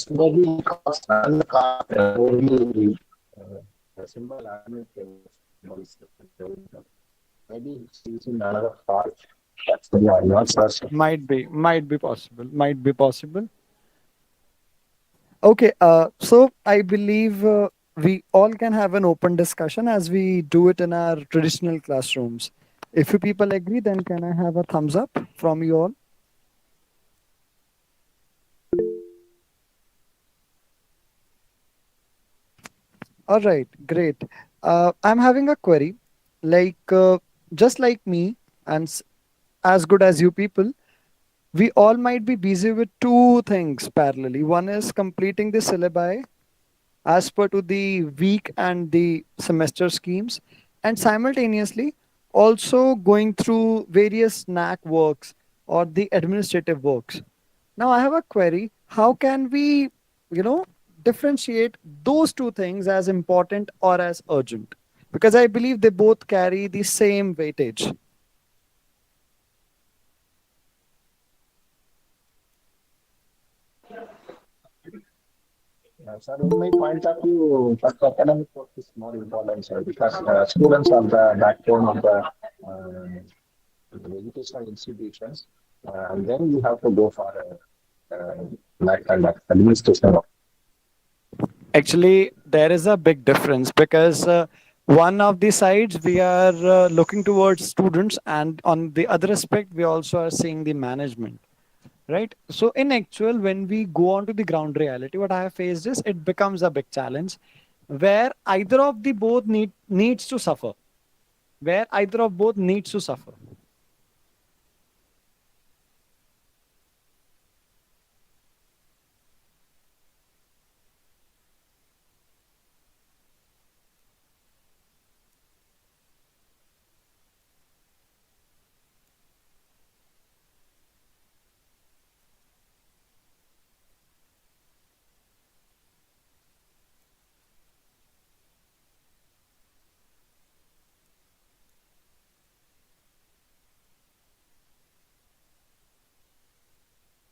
[SPEAKER 6] maybe cost and cost only symbol maybe it's using another part. Yeah, not sir.
[SPEAKER 5] Might be possible, might be possible. Okay, so I believe we all can have an open discussion as we do it in our traditional classrooms. If you people agree, then can I have a thumbs up from you all? All right, great. I'm having a query. Like, just like me, and as good as you people, we all might be busy with two things parallelly. One is completing the syllabi as per to the week and the semester schemes, and simultaneously also going through various NAC works or the administrative works. Now I have a query. How can we, you know, differentiate those two things as important or as urgent? Because I believe they both carry the same weightage.
[SPEAKER 6] Sir, in my point of view, first academic work is more important, sir, because students are the backbone of the educational institutions, and then you have to go for like kind of administration.
[SPEAKER 5] Actually, there is a big difference because one of the sides we are looking towards students, and on the other aspect, we also are seeing the management. Right. So in actual, when we go on to the ground reality, what I have faced is it becomes a big challenge where either of the both needs to suffer. Where either of both needs to suffer.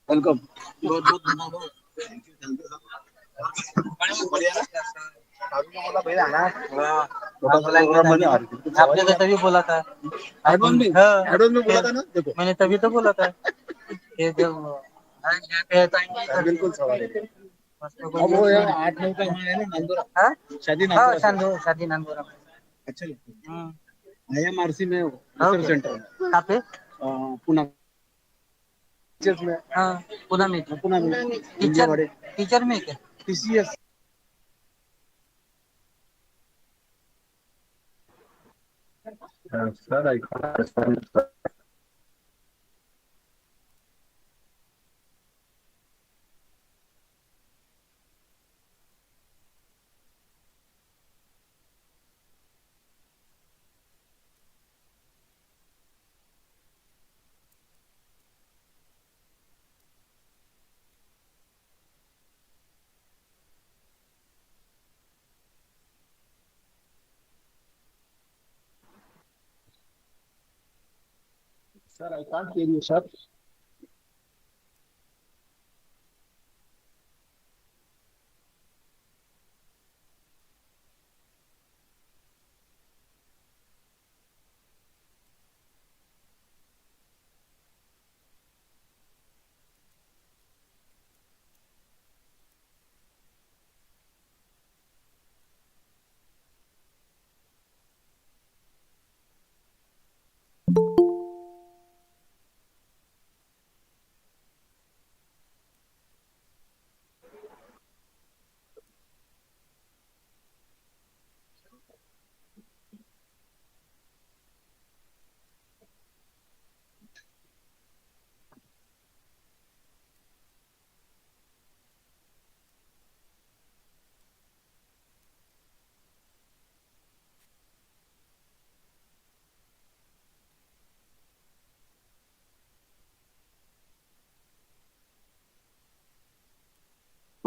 [SPEAKER 3] Welcome बहुत बहुत धन्यवाद अभी बोला भैया आना थोड़ा programme मध्ये आ रही थी आपने तो तभी बोला था एडवन में बोला था ना देखो मैंने तभी तो बोला था ये जब बिल्कुल सवाल है अब वो यार 8-9 का वहाँ है ना नंदुरा हाँ शादी नंदुरा अच्छा लगता है IMRC में रिसर्च सेंटर कहाँ पे पुणे टीचर्स में हाँ पुणे में टीचर में क्या TCS
[SPEAKER 6] Sir, I can't understand. Sir, I can't hear you, sir.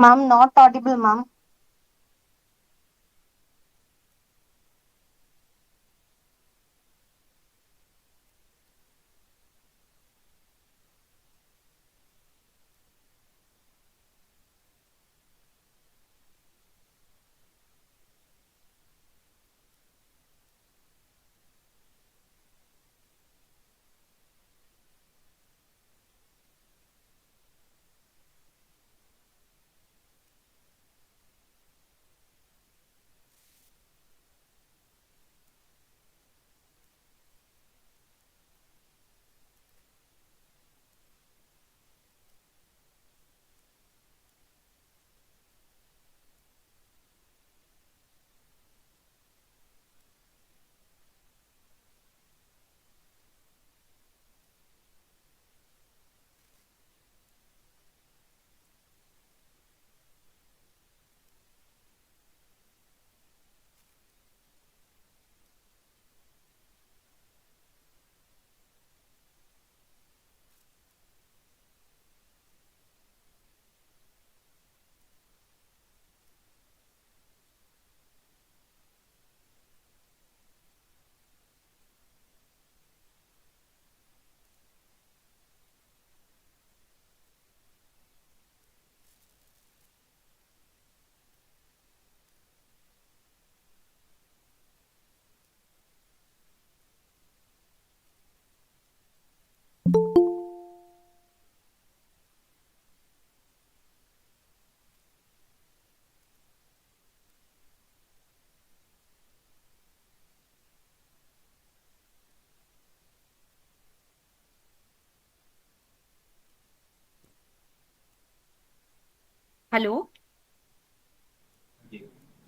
[SPEAKER 8] Ma'am, not audible, ma'am.
[SPEAKER 2] Hello?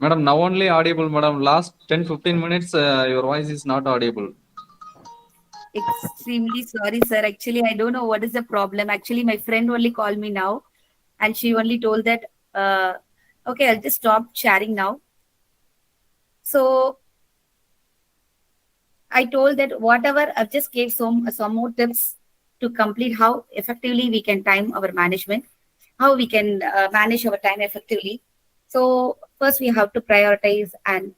[SPEAKER 9] Madam, now only audible, madam. Last 10-15 minutes, your voice is not audible.
[SPEAKER 2] Extremely sorry, sir. Actually, I don't know what is the problem. Actually, my friend only called me now and she only told that, okay, I'll just stop sharing now. So I told that whatever I've just gave some more tips to complete how effectively we can time our management, how we can manage our time effectively. So first we have to prioritize, and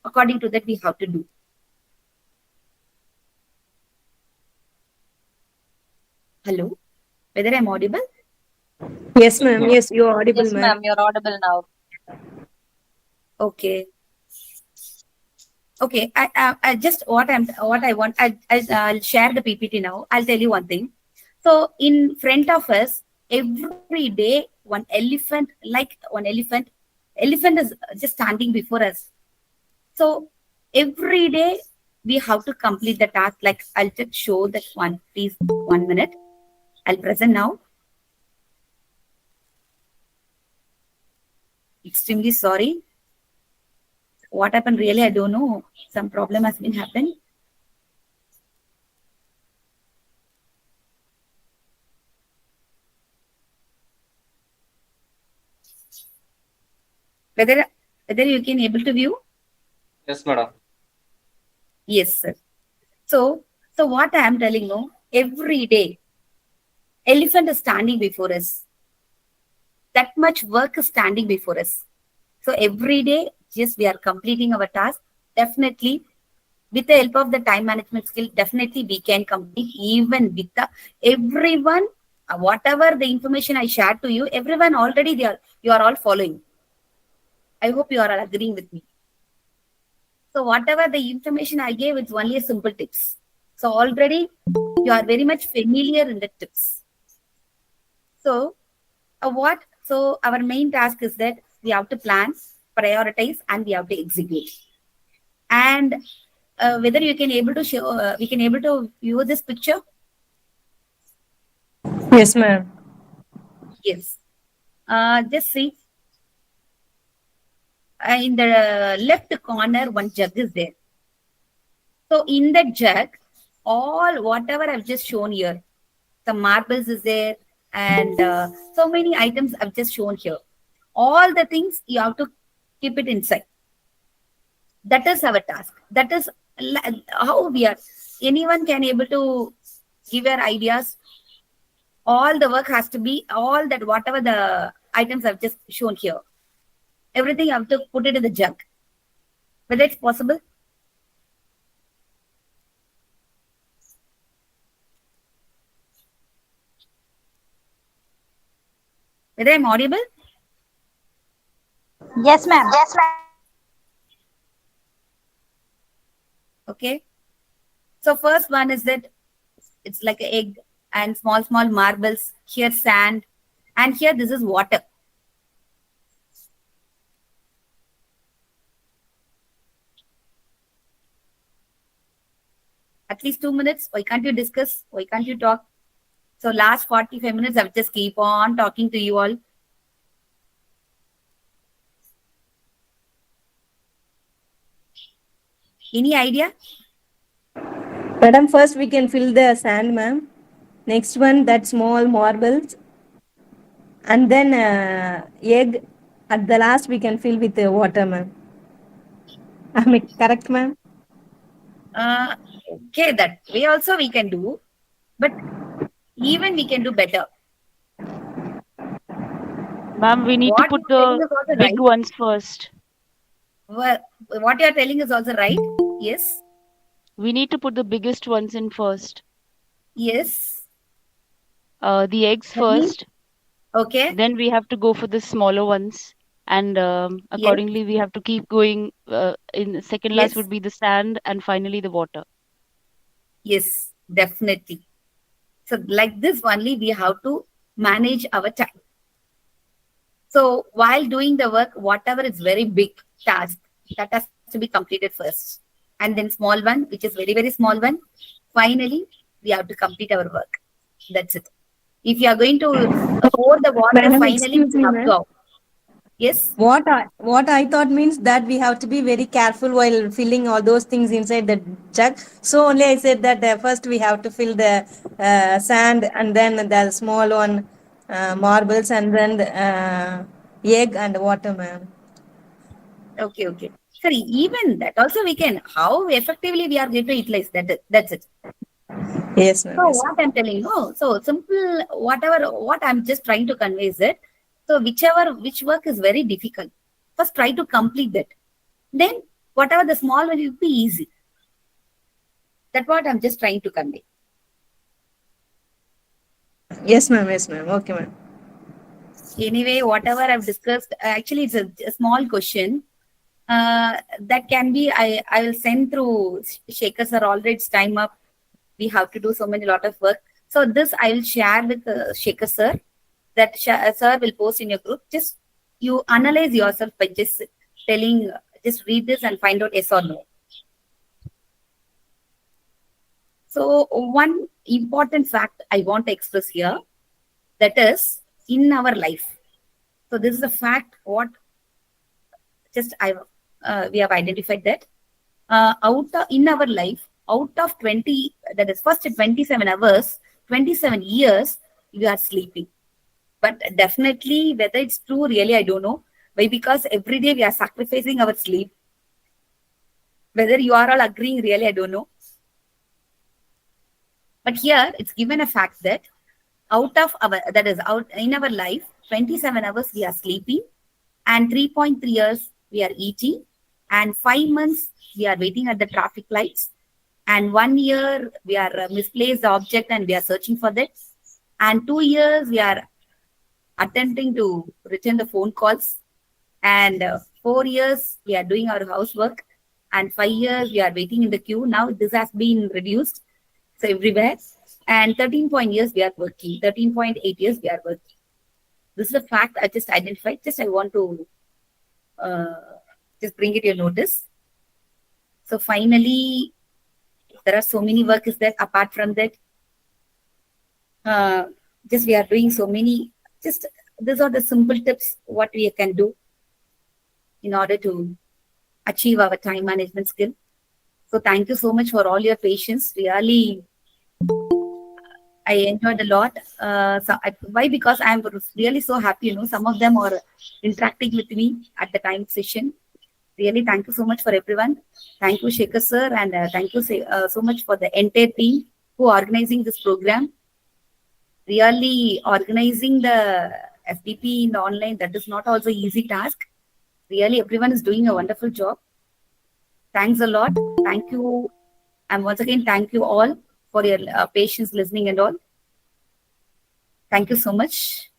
[SPEAKER 2] according to that we have to do. Hello, whether I'm audible?
[SPEAKER 8] Yes, ma'am. Yes, you're audible,
[SPEAKER 10] Yes,
[SPEAKER 8] ma'am.
[SPEAKER 10] ma'am, you're audible now.
[SPEAKER 2] Okay. Okay, I just what I want. I'll share the PPT now. I'll tell you one thing. So in front of us, every day, elephant is just standing before us. So every day we have to complete the task. Like I'll just show that one, please, 1 minute. I'll present now. Extremely sorry. What happened really, I don't know. Some problem has been happened. Whether you can able to view?
[SPEAKER 9] Yes, madam.
[SPEAKER 2] Yes, sir. So what I am telling you, every day, elephant is standing before us. That much work is standing before us. So every day, just we are completing our task. Definitely, with the help of the time management skill, definitely we can complete even with the everyone. Whatever the information I shared to you, everyone already you are all following. I hope you are all agreeing with me. So whatever the information I gave, it's only a simple tips. So already you are very much familiar in the tips. So So our main task is that we have to plan, prioritize, and we have to execute. And whether you can able to show, we can able to view this picture.
[SPEAKER 8] Yes, ma'am.
[SPEAKER 2] Yes. Just see. In the left corner, one jug is there. So in that jug, all whatever I've just shown here, the marbles is there, and so many items I've just shown here. All the things you have to keep it inside. That is our task. That is how we are. Anyone can able to give your ideas. All the work has to be all that whatever the items I've just shown here. Everything I have to put it in the jug. Whether it's possible? Whether I'm audible?
[SPEAKER 10] Yes, ma'am. Yes, ma'am.
[SPEAKER 2] Okay. So first one is that it's like an egg and small marbles. Here sand, and here this is water. At least 2 minutes. Why can't you discuss? Why can't you talk? So last 45 minutes, I'll just keep on talking to you all. Any idea?
[SPEAKER 8] Madam, first we can fill the sand, ma'am. Next one, that small marbles. And then egg. At the last, we can fill with the water, ma'am. Am I correct, ma'am?
[SPEAKER 2] Okay, that way also we can do. But even we can do better.
[SPEAKER 11] Ma'am, we need to put the big ones first.
[SPEAKER 2] Well, what you are telling is also right. Yes.
[SPEAKER 11] We need to put the biggest ones in first.
[SPEAKER 2] Yes.
[SPEAKER 11] The eggs first.
[SPEAKER 2] Okay.
[SPEAKER 11] Then we have to go for the smaller ones. And accordingly, we have to keep going. In second last would be the sand, and finally the water.
[SPEAKER 2] Yes, definitely. So like this only, we have to manage our time. So while doing the work, whatever is very big task, that has to be completed first. And then small one, which is very, very small one. Finally, we have to complete our work. That's it. If you are going to pour the water,
[SPEAKER 8] Madam,
[SPEAKER 2] finally,
[SPEAKER 8] excuse me,
[SPEAKER 2] you have
[SPEAKER 8] ma'am.
[SPEAKER 2] to out. Yes.
[SPEAKER 8] What I thought means that we have to be very careful while filling all those things inside the jug. So only I said that first we have to fill the sand, and then the small one marbles, and then the egg and water, ma'am.
[SPEAKER 2] Okay, okay. Sorry, even that also we can. How effectively we are going to utilize that? That's it.
[SPEAKER 8] Yes, ma'am.
[SPEAKER 2] So
[SPEAKER 8] Yes.
[SPEAKER 2] what I'm telling you, so simple. What I'm just trying to convey is that. So which work is very difficult, first try to complete that. Then whatever the small one will be easy. That's what I'm just trying to convey.
[SPEAKER 8] Yes, ma'am. Yes, ma'am. Okay, ma'am.
[SPEAKER 2] Anyway, whatever I've discussed, actually it's a small question. That can be, I will send through Shekhar sir. Already it's time up. We have to do lot of work. So this I will share with Shekhar sir. That sir will post in your group. Just you analyze yourself by just telling, just read this and find out yes or no. So one important fact I want to express here, that is in our life. So this is a fact what just we have identified that in our life, out of 20, that is first 27 hours, 27 years, you are sleeping. But definitely, whether it's true, really, I don't know. Why? Because every day we are sacrificing our sleep. Whether you are all agreeing, really, I don't know. But here, it's given a fact that in our life, 27 hours we are sleeping, and 3.3 years we are eating, And 5 months, we are waiting at the traffic lights. And 1 year, we are misplaced the object and we are searching for that. And 2 years, we are attempting to return the phone calls. And 4 years, we are doing our housework. And 5 years, we are waiting in the queue. Now this has been reduced. So everywhere. And 13 years, we are working. 13.8 years, we are working. This is a fact I just identified. Just I want to just bring it to your notice. So finally, there are so many work is that apart from that, just we are doing so many, just these are the simple tips what we can do in order to achieve our time management skill. So thank you so much for all your patience. Really, I enjoyed a lot. Why? Because I'm really so happy, some of them are interacting with me at the time session. Really, thank you so much for everyone. Thank you, Shekhar sir, and thank you so much for the entire team who are organizing this program. Really, organizing the FDP in the online, that is not also easy task. Really, everyone is doing a wonderful job. Thanks a lot. Thank you. And once again, thank you all for your patience, listening and all. Thank you so much.